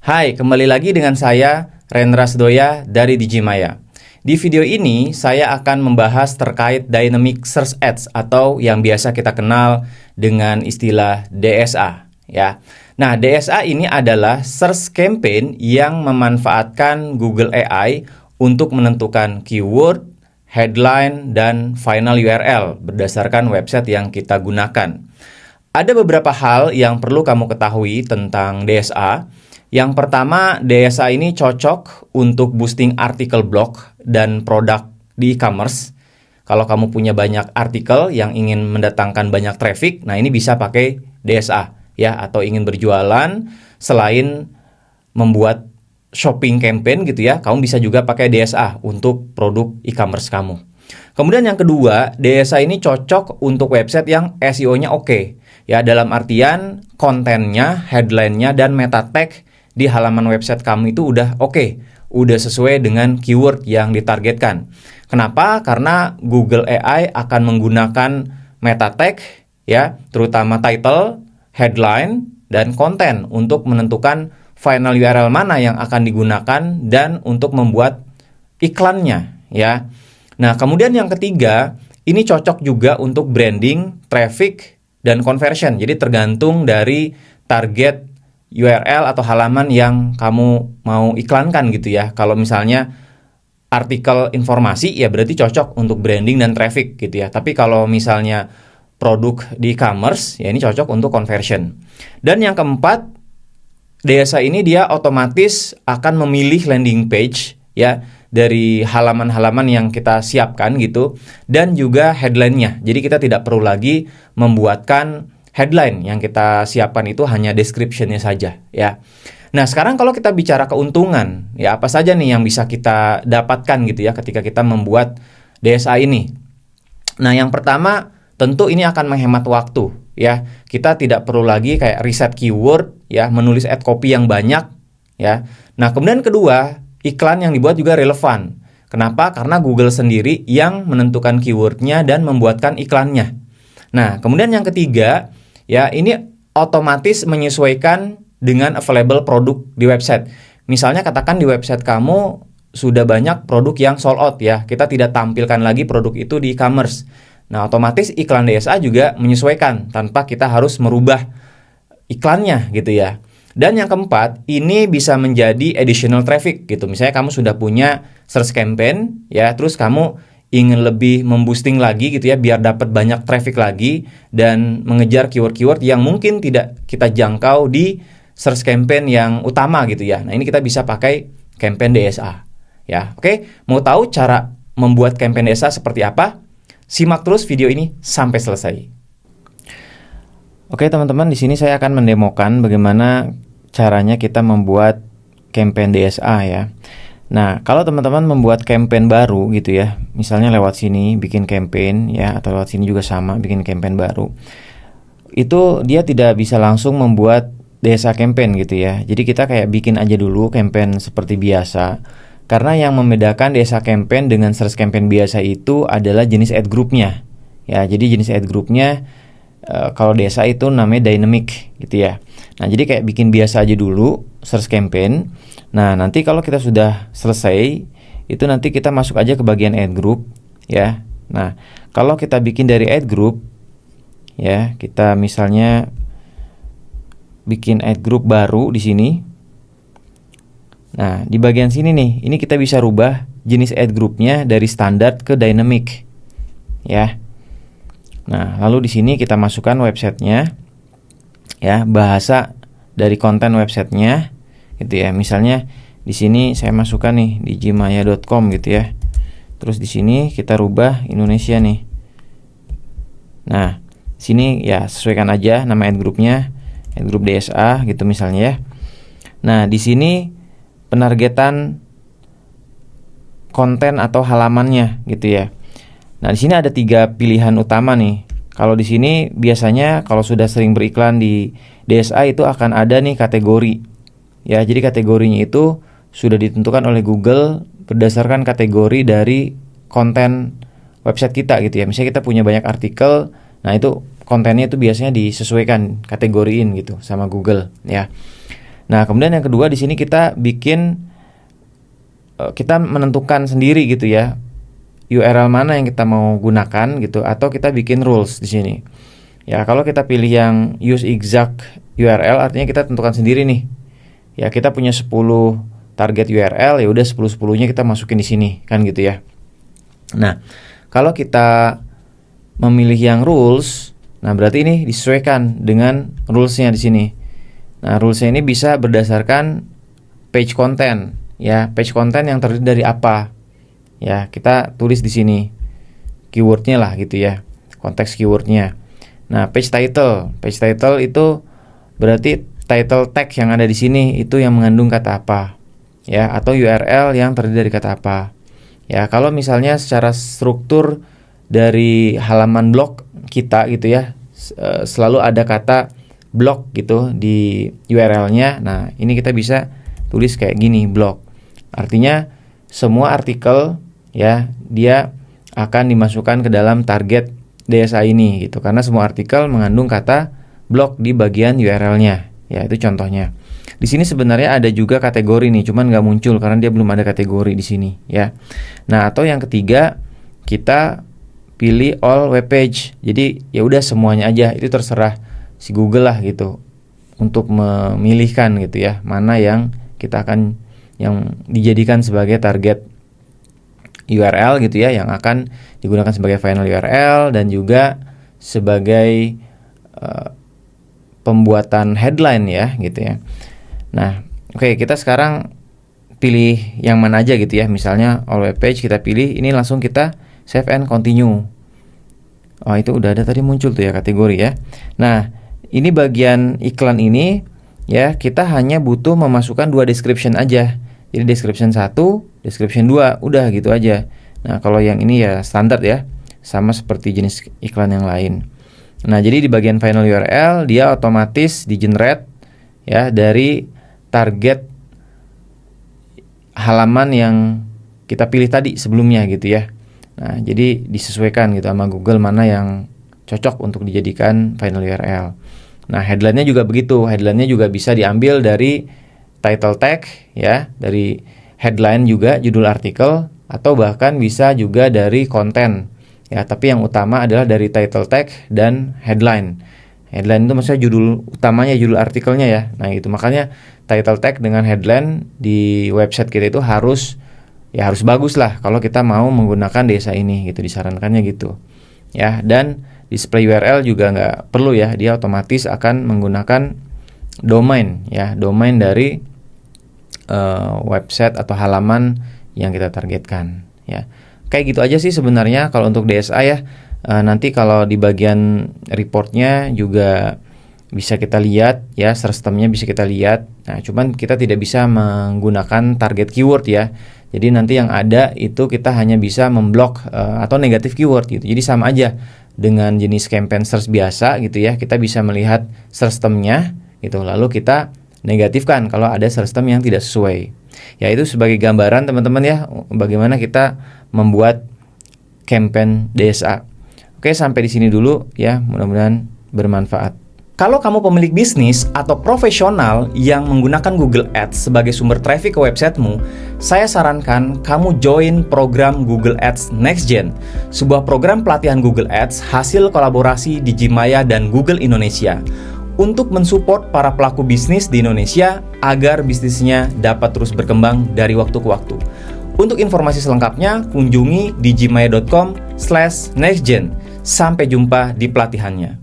Hai, kembali lagi dengan saya, Rendra Sedoya dari Digimaya. Di video ini, saya akan membahas terkait Dynamic Search Ads atau yang biasa kita kenal dengan istilah DSA. Ya. Nah, DSA ini adalah search campaign yang memanfaatkan Google AI untuk menentukan keyword, headline, dan final URL berdasarkan website yang kita gunakan. Ada beberapa hal yang perlu kamu ketahui tentang DSA. Yang pertama, DSA ini cocok untuk boosting artikel blog dan produk di e-commerce. Kalau kamu punya banyak artikel yang ingin mendatangkan banyak traffic, nah ini bisa pakai DSA ya, atau ingin berjualan selain membuat shopping campaign gitu ya, kamu bisa juga pakai DSA untuk produk e-commerce kamu. Kemudian yang kedua, DSA ini cocok untuk website yang SEO-nya oke. Ya, dalam artian kontennya, headline-nya, dan meta tag di halaman website kamu itu udah oke, udah sesuai dengan keyword yang ditargetkan. Kenapa? Karena Google AI akan menggunakan meta tag ya, terutama title, headline, dan konten untuk menentukan final URL mana yang akan digunakan dan untuk membuat iklannya ya. Nah, kemudian yang ketiga, ini cocok juga untuk branding, traffic, dan conversion. Jadi tergantung dari target URL atau halaman yang kamu mau iklankan gitu ya. Kalau misalnya artikel informasi ya berarti cocok untuk branding dan traffic gitu ya. Tapi kalau misalnya produk di e-commerce ya ini cocok untuk conversion. Dan yang keempat, DSA ini dia otomatis akan memilih landing page ya dari halaman-halaman yang kita siapkan gitu, dan juga headline-nya. Jadi kita tidak perlu lagi membuatkan headline, yang kita siapkan itu hanya description-nya saja ya. Nah, sekarang kalau kita bicara keuntungan, ya apa saja nih yang bisa kita dapatkan gitu ya ketika kita membuat DSA ini. Nah, yang pertama tentu ini akan menghemat waktu ya. Kita tidak perlu lagi kayak riset keyword ya, menulis ad copy yang banyak ya. Nah, kemudian kedua, iklan yang dibuat juga relevan. Kenapa? Karena Google sendiri yang menentukan keywordnya dan membuatkan iklannya. Nah, kemudian yang ketiga, ya ini otomatis menyesuaikan dengan available produk di website. Misalnya katakan di website kamu sudah banyak produk yang sold out ya, kita tidak tampilkan lagi produk itu di e-commerce. Nah, otomatis iklan DSA juga menyesuaikan tanpa kita harus merubah iklannya gitu ya. Dan yang keempat, ini bisa menjadi additional traffic gitu. Misalnya kamu sudah punya search campaign ya, terus kamu ingin lebih memboosting lagi gitu ya, biar dapat banyak traffic lagi dan mengejar keyword-keyword yang mungkin tidak kita jangkau di search campaign yang utama gitu ya. Nah, ini kita bisa pakai campaign DSA ya. Oke, mau tahu cara membuat campaign DSA seperti apa? Simak terus video ini sampai selesai. Oke teman-teman, di sini saya akan mendemokan bagaimana caranya kita membuat campaign DSA ya. Nah, kalau teman-teman membuat campaign baru gitu ya, misalnya lewat sini bikin campaign ya, atau lewat sini juga sama bikin campaign baru, itu dia tidak bisa langsung membuat DSA campaign gitu ya. Jadi kita kayak bikin aja dulu campaign seperti biasa. Karena yang membedakan DSA campaign dengan search campaign biasa itu adalah jenis ad groupnya ya. Jadi jenis ad groupnya kalau DSA itu namanya dynamic gitu ya. Nah, jadi kayak bikin biasa aja dulu search campaign. Nah, nanti kalau kita sudah selesai, itu nanti kita masuk aja ke bagian ad group ya. Nah, kalau kita bikin dari ad group ya, kita misalnya bikin ad group baru di sini. Nah, di bagian sini nih, ini kita bisa rubah jenis ad groupnya dari standar ke dynamic ya. Nah, lalu di sini kita masukkan websitenya ya, bahasa dari konten websitenya gitu ya. Misalnya di sini saya masukkan nih digimaya.com gitu ya. Terus di sini kita rubah Indonesia nih. Nah, sini ya sesuaikan aja nama ad groupnya, ad group DSA gitu misalnya ya. Nah, di sini penargetan konten atau halamannya gitu ya. Nah, di sini ada 3 pilihan utama nih. Kalau di sini biasanya kalau sudah sering beriklan di DSA itu akan ada nih kategori. Ya, jadi kategorinya itu sudah ditentukan oleh Google berdasarkan kategori dari konten website kita gitu ya. Misalnya kita punya banyak artikel, nah itu kontennya itu biasanya disesuaikan, kategoriin gitu sama Google ya. Nah, kemudian yang kedua di sini kita menentukan sendiri gitu ya, URL mana yang kita mau gunakan gitu, atau kita bikin rules di sini. Ya, kalau kita pilih yang use exact URL artinya kita tentukan sendiri nih. Ya, kita punya 10 target URL, ya udah 10-10-nya kita masukin di sini kan gitu ya. Nah, kalau kita memilih yang rules, nah berarti ini disesuaikan dengan rules-nya di sini. Nah, rules-nya ini bisa berdasarkan page content, ya. Page content yang terdiri dari apa? Ya, kita tulis di sini keywordnya lah gitu ya, konteks keywordnya. Nah, page title itu berarti title tag yang ada di sini itu yang mengandung kata apa, ya, atau URL yang terdiri dari kata apa. Ya, kalau misalnya secara struktur dari halaman blog kita gitu ya, selalu ada kata blog gitu di URL-nya. Nah, ini kita bisa tulis kayak gini, blog. Artinya semua artikel ya, dia akan dimasukkan ke dalam target DSA ini gitu, karena semua artikel mengandung kata blog di bagian URL-nya. Ya, itu contohnya. Di sini sebenarnya ada juga kategori nih, cuman nggak muncul karena dia belum ada kategori di sini ya. Nah, atau yang ketiga, kita pilih all web page. Jadi ya udah semuanya aja, itu terserah si Google lah gitu untuk memilihkan gitu ya, mana yang kita akan yang dijadikan sebagai target URL gitu ya, yang akan digunakan sebagai final URL dan juga sebagai pembuatan headline ya gitu ya. Nah, oke, kita sekarang pilih yang mana aja gitu ya. Misalnya all web page kita pilih, ini langsung kita save and continue. Oh, itu udah ada tadi muncul tuh ya kategori ya. Nah, ini bagian iklan ini ya, kita hanya butuh memasukkan 2 description aja. Jadi description 1, description 2, udah gitu aja. Nah, kalau yang ini ya standar ya, sama seperti jenis iklan yang lain. Nah, jadi di bagian final URL dia otomatis di-generate ya dari target halaman yang kita pilih tadi sebelumnya gitu ya. Nah, jadi disesuaikan gitu sama Google mana yang cocok untuk dijadikan final URL. Nah, headline-nya juga begitu. Headline-nya juga bisa diambil dari title tag ya, dari headline juga judul artikel, atau bahkan bisa juga dari konten. Ya, tapi yang utama adalah dari title tag dan headline. Headline itu maksudnya judul utamanya, judul artikelnya ya. Nah, itu makanya title tag dengan headline di website kita itu harus bagus lah kalau kita mau menggunakan DSA ini gitu, disarankannya gitu. Ya, dan display URL juga nggak perlu ya, dia otomatis akan menggunakan domain ya, domain dari website atau halaman yang kita targetkan ya. Kayak gitu aja sih sebenarnya kalau untuk DSA ya. Nanti kalau di bagian reportnya juga bisa kita lihat ya, sistemnya bisa kita lihat. Nah, cuman kita tidak bisa menggunakan target keyword ya. Jadi nanti yang ada itu kita hanya bisa memblok atau negatif keyword gitu. Jadi sama aja dengan jenis campaign search biasa gitu ya. Kita bisa melihat sistemnya gitu, lalu kita negatifkan kalau ada sistem yang tidak sesuai. Ya, itu sebagai gambaran teman-teman ya, bagaimana kita membuat campaign DSA. Oke, sampai di sini dulu ya, mudah-mudahan bermanfaat. Kalau kamu pemilik bisnis atau profesional yang menggunakan Google Ads sebagai sumber traffic ke websitemu, saya sarankan kamu join program Google Ads Next Gen, sebuah program pelatihan Google Ads hasil kolaborasi Digimaya dan Google Indonesia, untuk mensupport para pelaku bisnis di Indonesia agar bisnisnya dapat terus berkembang dari waktu ke waktu. Untuk informasi selengkapnya, kunjungi digimaya.com/nextgen. Sampai jumpa di pelatihannya.